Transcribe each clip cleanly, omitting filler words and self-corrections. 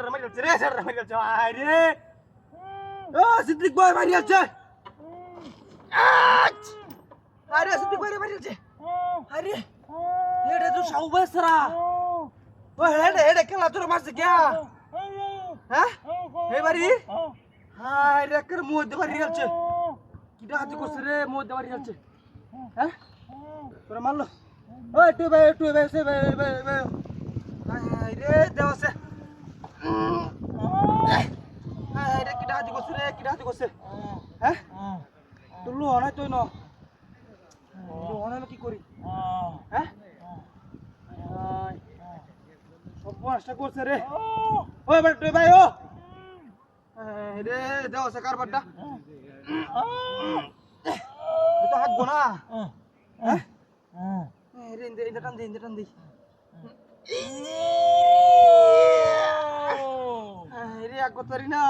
স্যাররা মারি যাচ্ছে রে স্যাররা মারি যাচ্ছে আরে ও সিদ্দিক ভাই মারি যাচ্ছে আরে সিদ্দিক ভাই মারি যাচ্ছে আরে এটা তো সাউবেসরা ও হেডে হেডে কেলা তোর মারছে কে হ্যাঁ হে বাড়ি আরে একের মধ্যে মারি যাচ্ছে কিটা হাতি করছে রে মধ্যে মারি যাচ্ছে হ্যাঁ তোরা মারলো ওই টু ভাই সে ভাই আরে দেওছে আরে কিটা হাতি করছে রে কিটা হাতি করছে হ্যাঁ তুই লো না তুই ন লো না কি করি হ্যাঁ সব নষ্ট করছে রে ওই বেটা তুই ভাই ও রে দেওছে কারবারটা তো হাগবো না হ্যাঁ রে ইন্দে টান দি রে আগো তরি না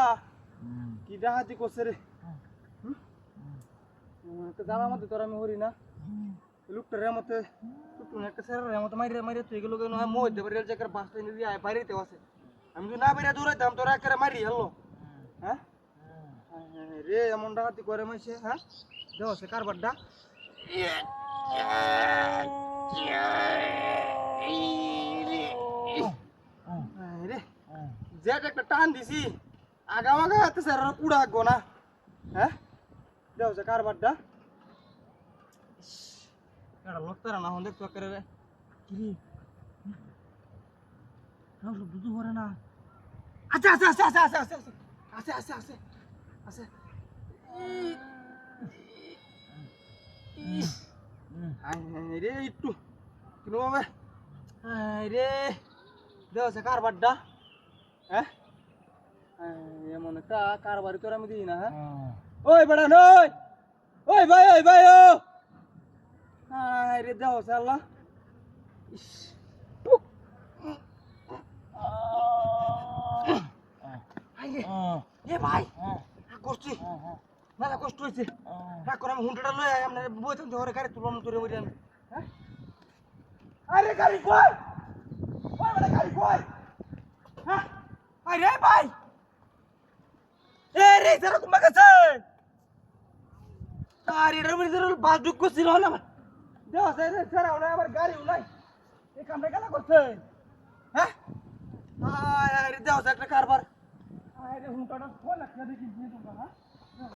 কি ডাহাতি করছে রে তো জানা মতে তোর আমি হরি না লুকটারে মতে টুটুন একটা স্যারের মতে মাইরে তুই গেল কেন মই দে বাড়ি জায়গার বাসটা নিয়ে আয় বাইরেতে আছে আমি তো না বাইরে দৌড়াইতাম তোরা একেবারে মারি হলো হ্যাঁ রে এমন ডাহাতি করে মাইছে হ্যাঁ দেও সে কারবারটা রে যেটা একটা টান দিছি আগা হাতে স্যার কুড়া আগো না হ্যাঁ দেও সে কারবারটা এটা লোকতারা না হন দেখতো করে রে কি নাও সব দুধ ভরে না আচ্ছা রে একটু কিনো বাবা রে দেও সে কারবারটা হ্যাঁ এমন একটা কারবারি তোর আমি দিই না হ্যাঁ ওই বেড়া নই ওই ভাই ও রে দেও সে আল্লাহ এ ভাই কষ্ট মেলা কষ্ট হয়েছে করে আমি হুন্ডাটা লই আপনার বইতাম ধরে গাড়ি তুললাম তোরে বলি আমি আরে গাড়ি কই গাড়ি কই হ্যাঁ আরে ভাই এ রে যারা তোমার কাছে আরে রবি জরুল বাজুক ছিল না দেও রে ছাড়াও না আমার গাড়িও নাই এই কামটা কেন করছে হ্যাঁ আরে দেও একটা কারবার আরে হুন্ডাটা ফোন লাগছে দেখি তোমরা হ্যাঁ